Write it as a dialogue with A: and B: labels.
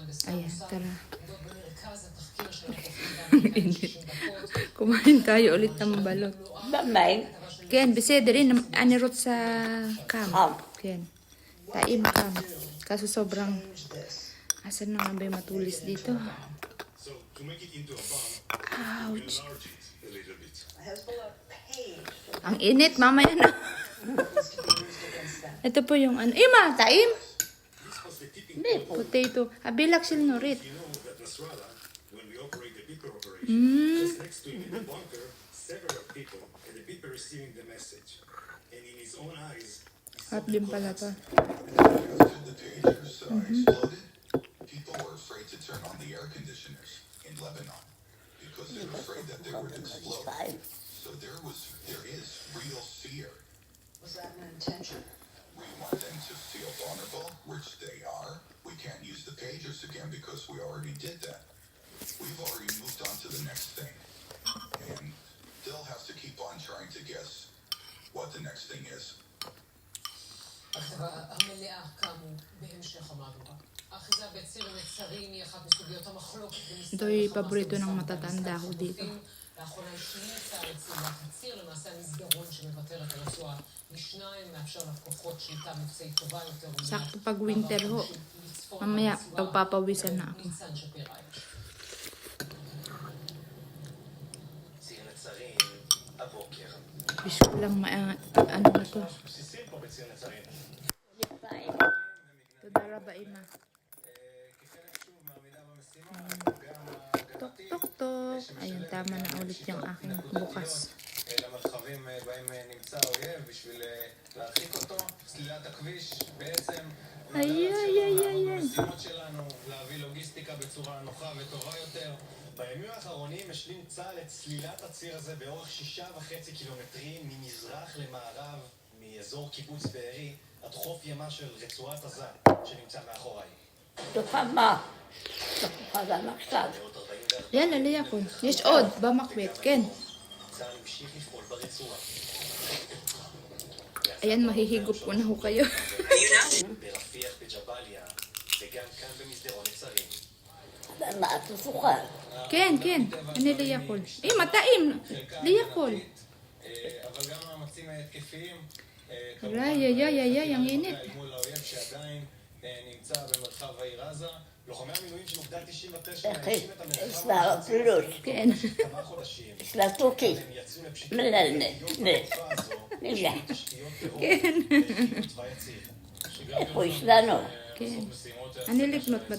A: Ayan, tara. Kumain tayo ulit ng balot.
B: Bamay.
A: Ken, bisede rin anirot sa camp. Ken. Taim camp. Kaso sobrang asan na nga ba yung matulis dito? Ouch. Ang init, mamaya na. Ito po yung ano. Ima, taim. Potato. Abilak sil norit. Hot din pala to.
C: People were afraid to turn on the air conditioners in Lebanon because they were afraid that they would explode. So there is real fear.
D: Was that an intention?
C: We want them to feel vulnerable, which they are. We can't use the pagers again because we already did that. We've already moved on to the next thing. And they'll have to keep on trying to guess what the next thing is.
D: המלאה כאמור בהמשך המהדורה. האחיזה בציר הנצרים היא אחת מסוגיות המחלוקת
A: Ito yung paborito ng matatanda ko dito.
D: לאחרונה השני צה"ל הצליח הציר למעשה המסגרון שמוותר את הרצועה משניים, מאפשר לכוחות שליטה מבצעית טובה יותר.
A: Sakto pag winter ho. Mamaya, pagpapawisan na ako.
D: ניצן שפירא.
E: ציר נצרים, הבוקר.
A: Wish ko lang ano na to.
E: בסיסים פה בציר נצרים.
A: Tudara ba ima?
E: כחלק שוב מעמידה במשימה, גם
A: Tok tok tok. Ayun, tama na ulit yung aking bukas.
E: למרחבים בהם נמצא האויב בשביל להרחיק אותו. סלילת הכביש בעצם המשימות שלנו להביא לוגיסטיקה בצורה נוחה וטובה יותר. בימים האחרונים השלים צה"ל את סלילת הציר הזה באורך 6.5 קילומטרים ממזרח למערב מאזור קיבוץ בארי עד חוף ימה של רצועת עזה שנמצא מאחוריי.
B: תוחמה. תוחמה עכשיו.
A: Yan, lalaya ko. Yes, od. Bamakwit. Ken.
E: צה"ל המשיך לפעול ברצועה.
A: Ayan, mahihigop ko na ho kayo.
E: ברפיח בג'באליה וגם כאן במסדרון נצרים.
B: מהתסוכה.
A: Ken, Ken. Ano liyakol? Mataim. Liyakol.
E: אבל גם המאמצים ההתקפיים
A: Ay, ang init.
E: מול האויב שעדיין נמצא במרחב העיר עזה. לוחמי המילואים של אוגדה 99 מנשים את המרחב
B: אפילו.
A: Ken.
E: כמה חודשים.
B: סלטוקי.
E: הם יצאו לפשיטה
B: מללנה.
E: בתקופה הזו
B: נראה.
E: תשתיות טרור וחיוב תוואי הציר.
B: איפה יש לנו?
A: Ken. Ano liknot ba